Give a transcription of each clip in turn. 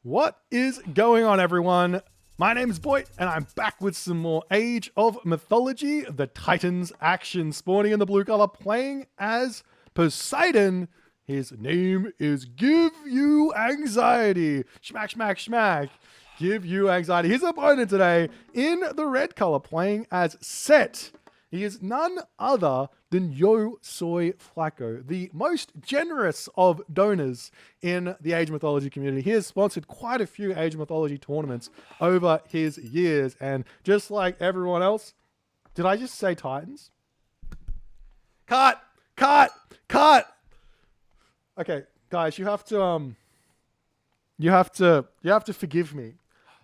What is going on, everyone? My name is Boit, and I'm back with some more Age of Mythology, the Titans action, spawning in the blue color, playing as Poseidon. His name is Give You Anxiety. Smack, smack, smack. Give You Anxiety. His opponent today in the red color, playing as Set. He is none other than Yo Soy Flaco, the most generous of donors in the Age of Mythology community. He has sponsored quite a few Age of Mythology tournaments over his years, and just like everyone else, did I just say Titans? Cut! Cut! Cut! Okay, guys, you have to forgive me.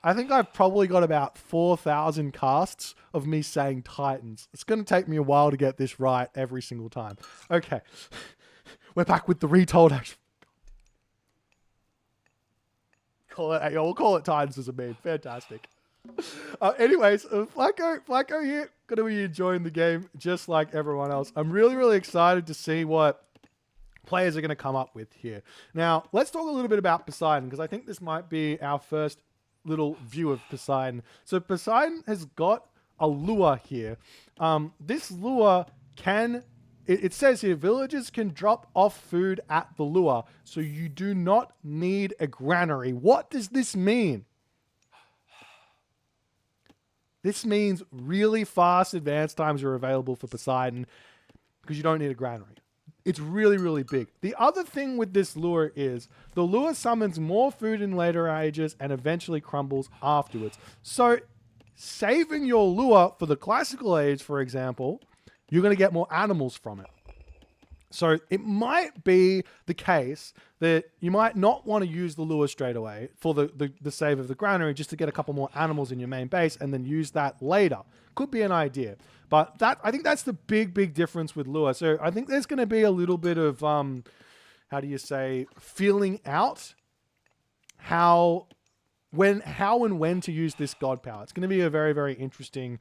I think I've probably got about 4,000 casts of me saying Titans. It's going to take me a while to get this right every single time. Okay. We're back with the Retold action. We'll call it Titans as a meme. Fantastic. Anyways, Flaco here. Going to be enjoying the game just like everyone else. I'm really, really excited to see what players are going to come up with here. Now, let's talk a little bit about Poseidon, because I think this might be our first little view of Poseidon. So Poseidon has got a lure here. This lure can, it says here, villagers can drop off food at the lure, so you do not need a granary. What does this mean? This means really fast advance times are available for Poseidon because you don't need a granary. It's really, really big. The other thing with this lure is the lure summons more food in later ages and eventually crumbles afterwards. So saving your lure for the classical age, for example, you're going to get more animals from it. So it might be the case that you might not want to use the lure straight away for the save of the granary, just to get a couple more animals in your main base and then use that later. Could be an idea. But I think that's the big difference with lure. So I think there's going to be a little bit of, how do you say, feeling out how and when to use this god power. It's going to be a very, very interesting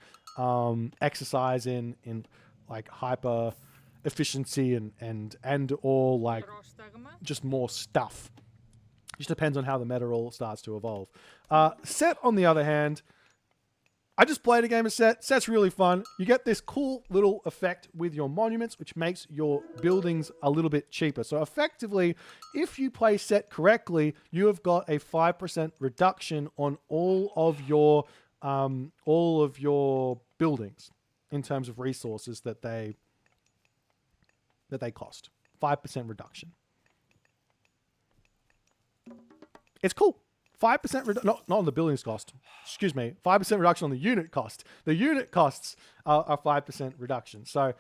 exercise in like hyper efficiency and or like just more stuff. Just depends on how the meta all starts to evolve. Set, on the other hand, I just played a game of Set. Set's really fun. You get this cool little effect with your monuments, which makes your buildings a little bit cheaper. So effectively, if you play Set correctly, you have got a 5% reduction on all of your buildings in terms of resources that they cost. 5% reduction. It's cool. 5% not on the buildings cost. Excuse me. 5% reduction on the unit cost. The unit costs are 5% reduction. So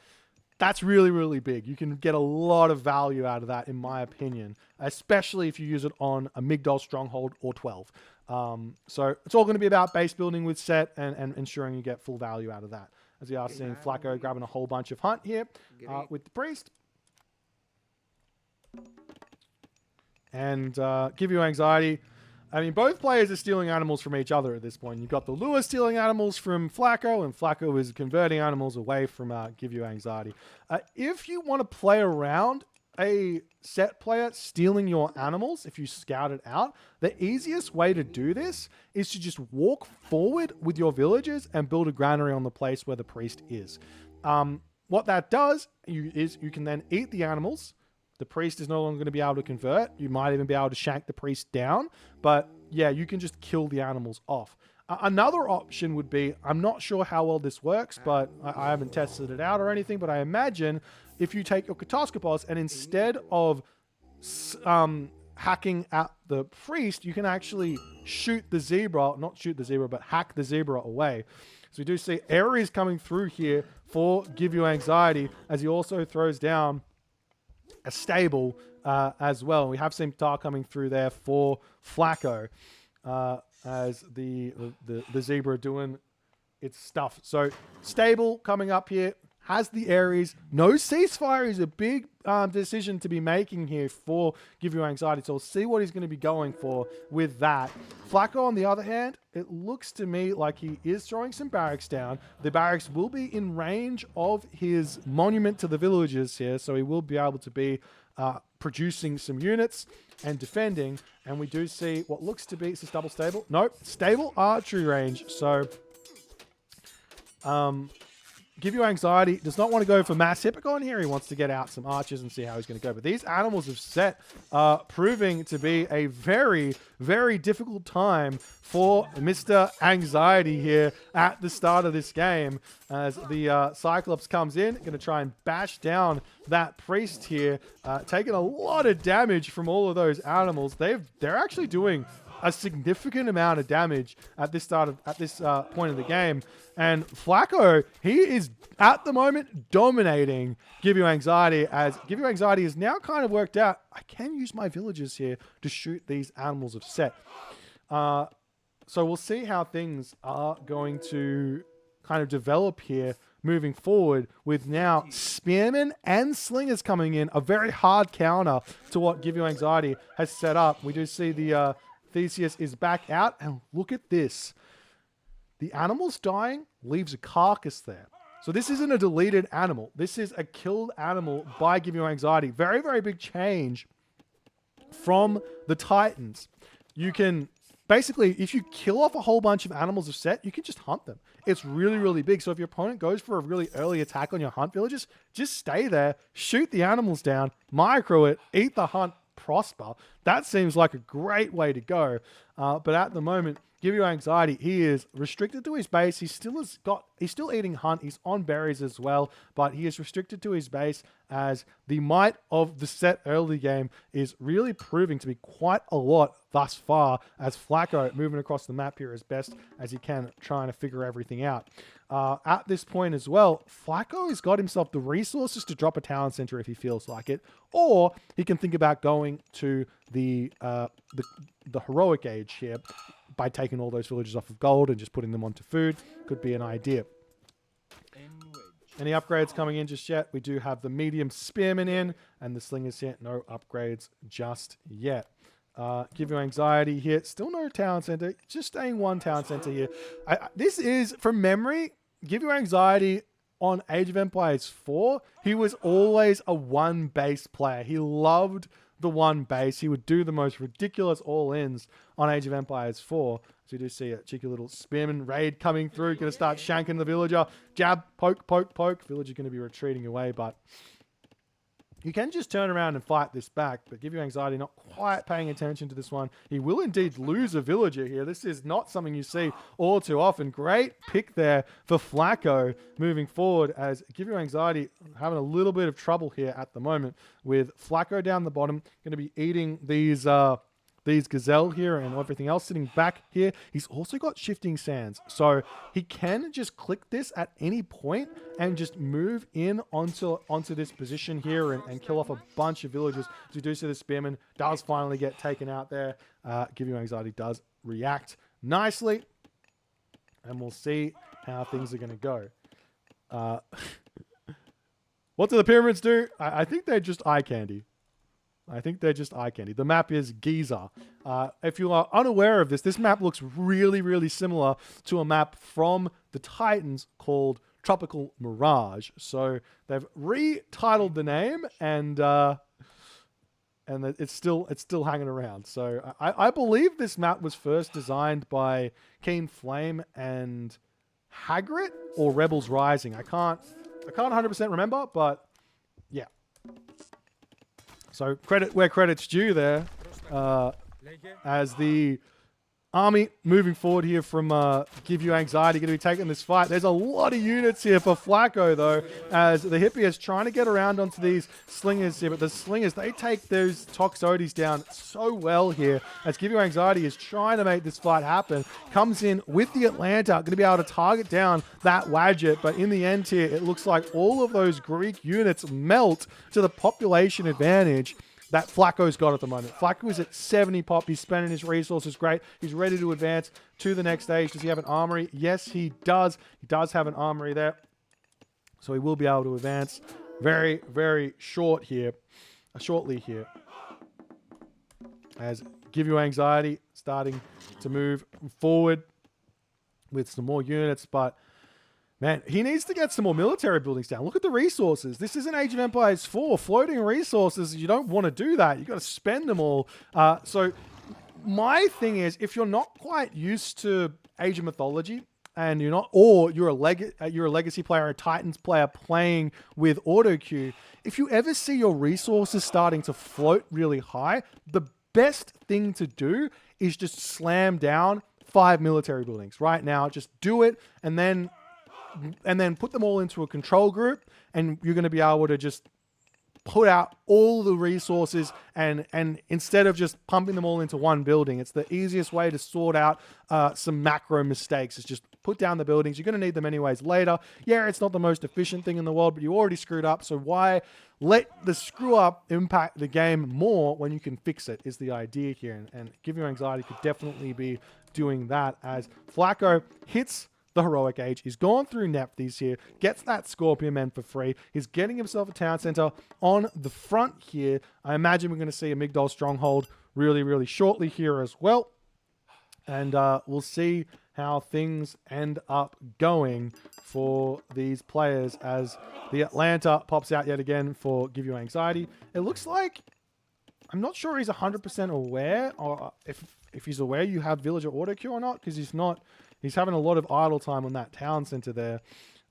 that's really, really big. You can get a lot of value out of that, in my opinion, especially if you use it on a Migdol Stronghold or 12. So it's all going to be about base building with Set and ensuring you get full value out of that. As you are seeing Flaco grabbing a whole bunch of hunt here with the priest. And Give You Anxiety. I mean, both players are stealing animals from each other at this point. You've got the lure stealing animals from Flaco, and Flaco is converting animals away from Give You Anxiety. If you want to play around a Set player stealing your animals, if you scout it out, the easiest way to do this is to just walk forward with your villagers and build a granary on the place where the priest is. What that does is you can then eat the animals. The priest is no longer going to be able to convert. You might even be able to shank the priest down. But yeah, you can just kill the animals off. Another option would be, I'm not sure how well this works, but I haven't tested it out or anything, but I imagine if you take your Kataskopos and instead of hacking at the priest, you can actually shoot the zebra, not shoot the zebra, but hack the zebra away. So we do see Ares coming through here for Give You Anxiety, as he also throws down a stable as well. We have seen Tar coming through there for Flaco as the zebra doing its stuff. So stable coming up here, has the Ares. No ceasefire is a big decision to be making here for Give You Anxiety. So we'll see what he's going to be going for with that. Flaco, on the other hand, it looks to me like he is throwing some barracks down. The barracks will be in range of his monument to the villagers here, so he will be able to be producing some units. and defending. And we do see what looks to be, is this double stable? Nope, stable archery range. So, Give You Anxiety does not want to go for mass Hippocon here. He wants to get out some archers and see how he's going to go. But these animals of set are proving to be a very, very difficult time for Mr. Anxiety here at the start of this game. As the Cyclops comes in, going to try and bash down that priest here, taking a lot of damage from all of those animals. They're actually doing a significant amount of damage at this point of the game. And Flaco, he is at the moment dominating Give You Anxiety, as Give You Anxiety is now kind of worked out, I can use my villagers here to shoot these animals of set. So we'll see how things are going to kind of develop here moving forward, with now spearmen and slingers coming in, a very hard counter to what Give You Anxiety has set up. We do see the Theseus is back out, and look at this. The animal's dying, leaves a carcass there. So this isn't a deleted animal. This is a killed animal by Give You Anxiety. Very, very big change from the Titans. You can, basically, if you kill off a whole bunch of animals of set, you can just hunt them. It's really, really big. So if your opponent goes for a really early attack on your hunt villages, just stay there, shoot the animals down, micro it, eat the hunt, prosper. That seems like a great way to go. But at the moment, Give You Anxiety, he is restricted to his base. He's still eating hunt. He's on berries as well, but he is restricted to his base, as the might of the set early game is really proving to be quite a lot thus far, as Flaco moving across the map here as best as he can, trying to figure everything out. At this point as well, Flaco has got himself the resources to drop a town center if he feels like it, or he can think about going to the heroic age here by taking all those villagers off of gold and just putting them onto food. Could be an idea. Any upgrades coming in just yet? We do have the medium spearmen in, and the slingers here. No upgrades just yet. Give You Anxiety here. Still no town center. Just staying one town center here. This is, from memory, Give You Anxiety on Age of Empires 4. He was always a one base player. He loved the one base. He would do the most ridiculous all-ins on Age of Empires 4. So you do see a cheeky little spearman raid coming through. Going to start shanking the villager. Jab, poke, poke, poke. Villager going to be retreating away, but you can just turn around and fight this back. But Give You Anxiety not quite paying attention to this one. He will indeed lose a villager here. This is not something you see all too often. Great pick there for Flaco moving forward, as Give You Anxiety having a little bit of trouble here at the moment, with Flaco down the bottom, going to be eating these gazelle here and everything else sitting back here. He's also got shifting sands, so he can just click this at any point and just move in onto this position here and kill off a bunch of villagers. So you do see the spearman does finally get taken out there. Give You Anxiety does react nicely, and we'll see how things are going to go. What do the pyramids do? I think they're just eye candy. The map is Giza. If you are unaware of this map looks really, really similar to a map from the Titans called Tropical Mirage. So they've retitled the name, and it's still hanging around. So I believe this map was first designed by Keen Flame and Hagrid, or Rebels Rising. I can't 100% remember, but yeah. So credit where credit's due there, as the army moving forward here from Give You Anxiety going to be taking this fight. There's a lot of units here for Flaco, though, as the hippie is trying to get around onto these slingers here. But the slingers, they take those Toxotes down so well here, as Give You Anxiety is trying to make this fight happen. Comes in with the Atlanta, going to be able to target down that Wadjet. But in the end here, it looks like all of those Greek units melt to the population advantage that Flaco's got at the moment. Flaco is at 70 pop. He's spending his resources great. He's ready to advance to the next stage. Does he have an armory? Yes, he does. He does have an armory there. So he will be able to advance very, very shortly here. As Give You Anxiety starting to move forward with some more units, but Man, he needs to get some more military buildings down. Look at the resources. This isn't Age of Empires 4. Floating resources, you don't want to do that. You got to spend them all. So my thing is, if you're not quite used to Age of Mythology, and you're not, or you're a legacy player, a Titans player playing with auto queue, if you ever see your resources starting to float really high, the best thing to do is just slam down 5 military buildings right now. Just do it, and then put them all into a control group, and you're going to be able to just put out all the resources, and instead of just pumping them all into one building, it's the easiest way to sort out some macro mistakes. Is just put down the buildings. You're going to need them anyways later. Yeah, it's not the most efficient thing in the world, but you already screwed up, so why let the screw up impact the game more when you can fix it, is the idea here. And Give You Anxiety could definitely be doing that, as Flaco hits the heroic age. He's gone through Nephthys here, gets that Scorpion Men for free. He's getting himself a town center on the front here. I imagine we're going to see a Migdol stronghold really, really shortly here as well. And we'll see how things end up going for these players as the Atlanta pops out yet again for Give You Anxiety. It looks like, I'm not sure he's 100% aware, or if he's aware you have villager auto queue or not, because he's not. He's having a lot of idle time on that town center there.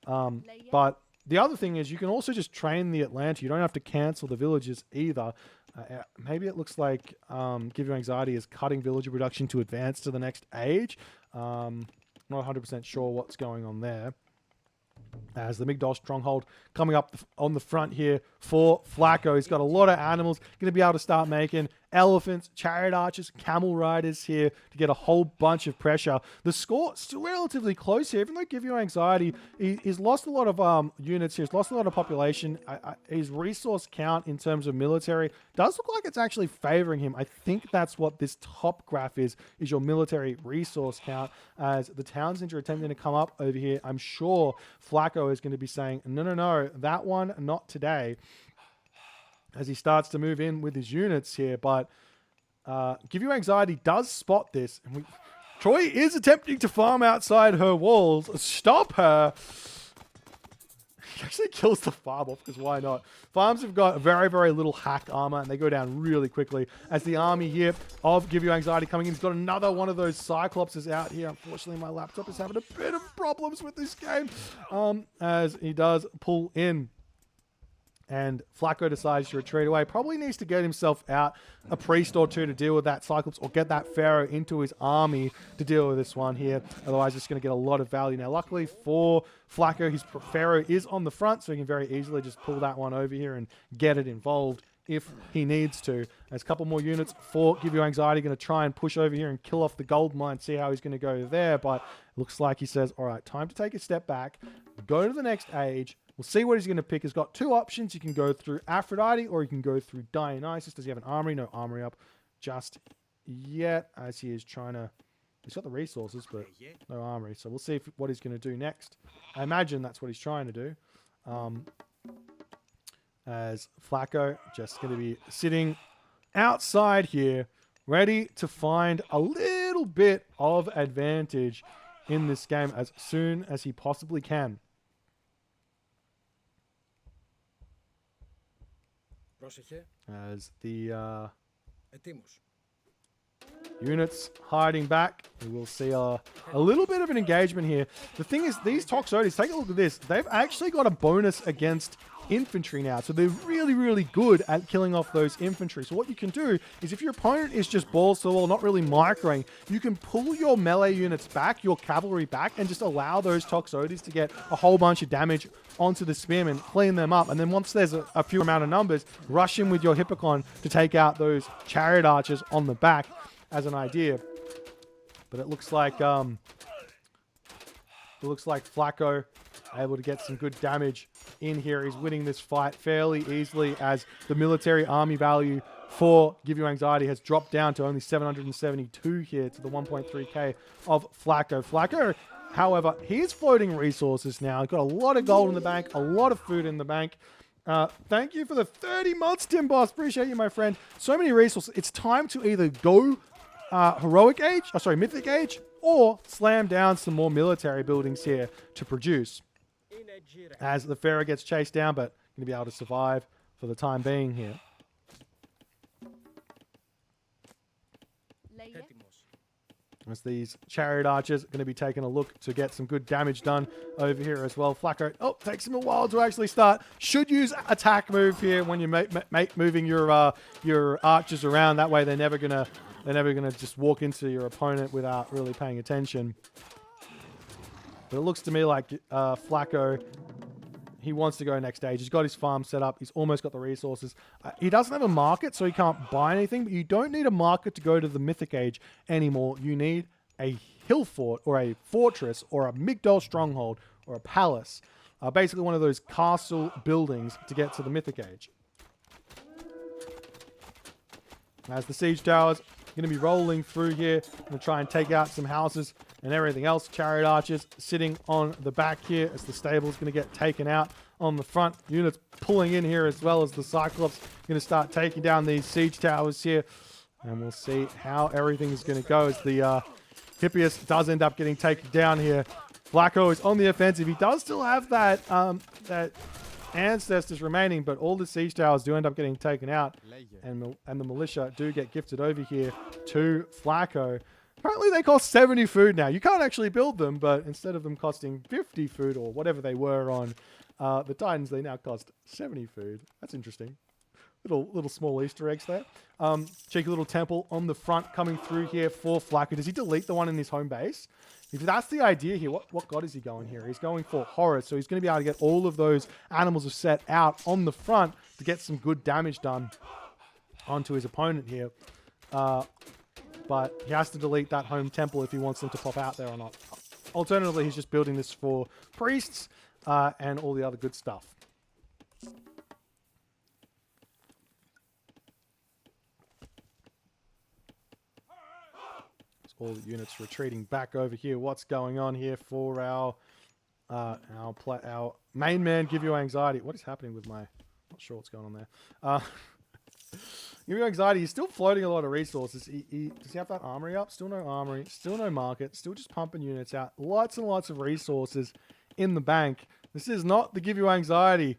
But the other thing is you can also just train the Atlanta. You don't have to cancel the villages either. Maybe it looks like Give You Anxiety is cutting villager production to advance to the next age. Not 100% sure what's going on there. As the Migdol stronghold coming up on the front here for Flaco. He's got a lot of animals. Going to be able to start making elephants, chariot archers, camel riders here to get a whole bunch of pressure. The score still relatively close here, even though Give You Anxiety, he's lost a lot of units here. He's lost a lot of population. His resource count in terms of military does look like it's actually favoring him. I think that's what this top graph is your military resource count, as the Townsends are attempting to come up over here. I'm sure Flaco is going to be saying, no, that one, not today, as he starts to move in with his units here. But Give You Anxiety does spot this. And Troy is attempting to farm outside her walls. Stop her. He actually kills the farm off, because why not? Farms have got very, very little hack armor, and they go down really quickly. As the army here of Give You Anxiety coming in, he's got another one of those Cyclopses out here. Unfortunately, my laptop is having a bit of problems with this game, as he does pull in. And Flaco decides to retreat away. Probably needs to get himself out a priest or two to deal with that Cyclops, or get that Pharaoh into his army to deal with this one here. Otherwise, it's going to get a lot of value. Now, luckily for Flaco, his Pharaoh is on the front, so he can very easily just pull that one over here and get it involved if he needs to. There's a couple more units for Give You Anxiety. Going to try and push over here and kill off the gold mine, see how he's going to go there. But it looks like he says, all right, time to take a step back, go to the next age. We'll see what he's going to pick. He's got two options. You can go through Aphrodite, or you can go through Dionysus. Does he have an armory? No armory up just yet, as he is trying to... He's got the resources, but no armory. So we'll see what he's going to do next. I imagine that's what he's trying to do. As Flaco just going to be sitting outside here, ready to find a little bit of advantage in this game as soon as he possibly can. As the units hiding back, we will see a little bit of an engagement here. The thing is, these Toxotes, take a look at this. They've actually got a bonus against infantry now, so they're really, really good at killing off those infantry. So what you can do is, if your opponent is just balls to the wall, not really microing, you can pull your melee units back, your cavalry back, and just allow those Toxotes to get a whole bunch of damage onto the spearmen, clean them up, and then once there's a few amount of numbers, rush in with your Hippocon to take out those chariot archers on the back as an idea. But it looks like Flaco able to get some good damage in here. He's winning this fight fairly easily, as the military army value for Give You Anxiety has dropped down to only 772 here to the 1.3k of Flaco. Flaco, however, he's floating resources now. He's got a lot of gold in the bank, a lot of food in the bank. Thank you for the 30 months, Tim Boss. Appreciate you, my friend. So many resources. It's time to either go Mythic Age, or slam down some more military buildings here to produce. as the Pharaoh gets chased down, but going to be able to survive for the time being here. As these chariot archers are going to be taking a look to get some good damage done over here as well. Flaco, takes him a while to actually start. Should use attack move here when you're moving your archers around. That way they're never gonna just walk into your opponent without really paying attention. But it looks to me like Flaco, he wants to go next stage. He's got his farm set up. He's almost got the resources. He doesn't have a market, so he can't buy anything. But you don't need a market to go to the Mythic Age anymore. You need a hill fort or a fortress or a Migdol stronghold or a palace. Basically one of those castle buildings to get to the Mythic Age. As the siege towers are going to be rolling through here. Going to try and take out some houses and everything else. Chariot archers sitting on the back here as the stable's going to get taken out on the front. Units pulling in here as well as the Cyclops going to start taking down these siege towers here. And we'll see how everything is going to go as the Hippias does end up getting taken down here. Flaco is on the offensive. He does still have that that ancestors remaining, but all the siege towers do end up getting taken out. And the militia do get gifted over here to Flaco. Apparently they cost 70 food now. You can't actually build them, but instead of them costing 50 food or whatever they were on the Titans, they now cost 70 food. That's interesting. Little small Easter eggs there. Cheeky little temple on the front coming through here for Flaco. Does he delete the one in his home base? If that's the idea here, what god is he going here? He's going for Horus, so he's going to be able to get all of those animals of set out on the front to get some good damage done onto his opponent here. But he has to delete that home temple if he wants them to pop out there or not. Alternatively, he's just building this for priests and all the other good stuff. All the units retreating back over here. What's going on here for our main man? Give you anxiety. What is happening with my? Not sure what's going on there. Give you anxiety. He's still floating a lot of resources. Does he have that armory up? Still no armory. Still no market. Still just pumping units out. Lots and lots of resources in the bank. This is not the give you anxiety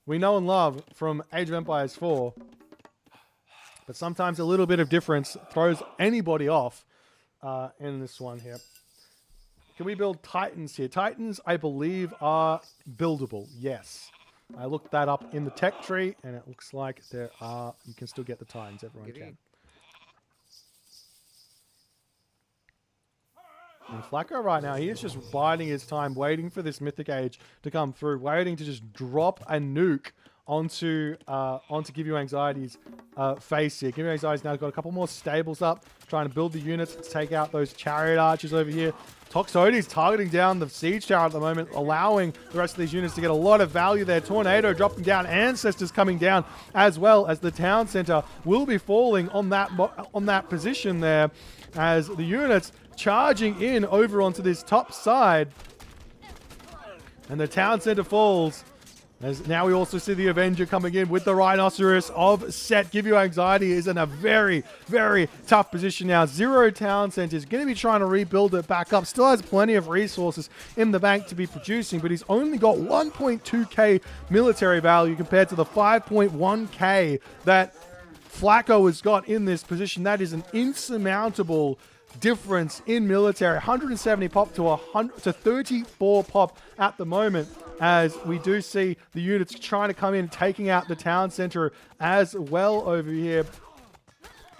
we know and love from Age of Empires 4. But sometimes a little bit of difference throws anybody off. In this one here. Can we build Titans here? Titans, I believe, are buildable. Yes. I looked that up in the tech tree, and it looks like there are... You can still get the Titans. Everyone can. And Flaco right now, he is just biding his time, waiting for this Mythic Age to come through, waiting to just drop a nuke onto Give You Anxiety's face here. Give You Anxiety's now got a couple more stables up, trying to build the units to take out those chariot archers over here. Toxotes targeting down the siege tower at the moment, allowing the rest of these units to get a lot of value there. Tornado dropping down, Ancestors coming down, as well as the town center will be falling on that position there, as the units charging in over onto this top side, and the town center falls. As now we also see the Avenger coming in with the Rhinoceros of Set. Give You Anxiety is in a very, very tough position now. 0 town centers. Going to be trying to rebuild it back up. Still has plenty of resources in the bank to be producing, but he's only got 1.2k military value compared to the 5.1k that Flaco has got in this position. That is an insurmountable difference in military. 170 pop to 34 pop at the moment, as we do see the units trying to come in, taking out the town center as well over here,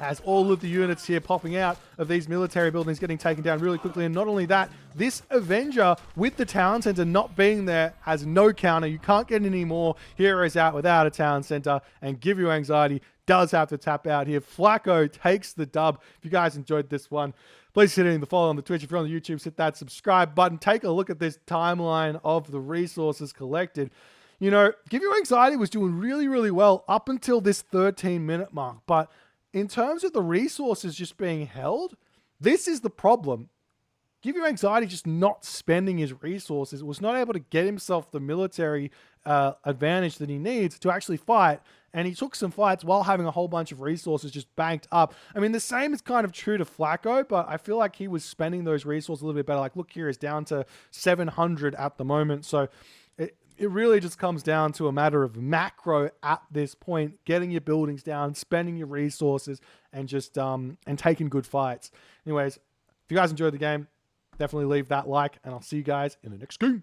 as all of the units here popping out of these military buildings getting taken down really quickly. And not only that, this Avenger with the town center not being there has no counter. You can't get any more heroes out without a town center, and Give You Anxiety does have to tap out here. Flaco takes the dub. If you guys enjoyed this one, please hit the follow on the Twitch. If you're on the YouTube, hit that subscribe button. Take a look at this timeline of the resources collected. You know, Give You Anxiety was doing really, really well up until this 13-minute mark. But in terms of the resources just being held, this is the problem. Give You Anxiety just not spending his resources, was not able to get himself the military advantage that he needs to actually fight. And he took some fights while having a whole bunch of resources just banked up. I mean, the same is kind of true to Flaco, but I feel like he was spending those resources a little bit better. Like, look here, it's down to 700 at the moment. So it really just comes down to a matter of macro at this point, getting your buildings down, spending your resources, and just and taking good fights. Anyways, if you guys enjoyed the game, definitely leave that like, and I'll see you guys in the next game.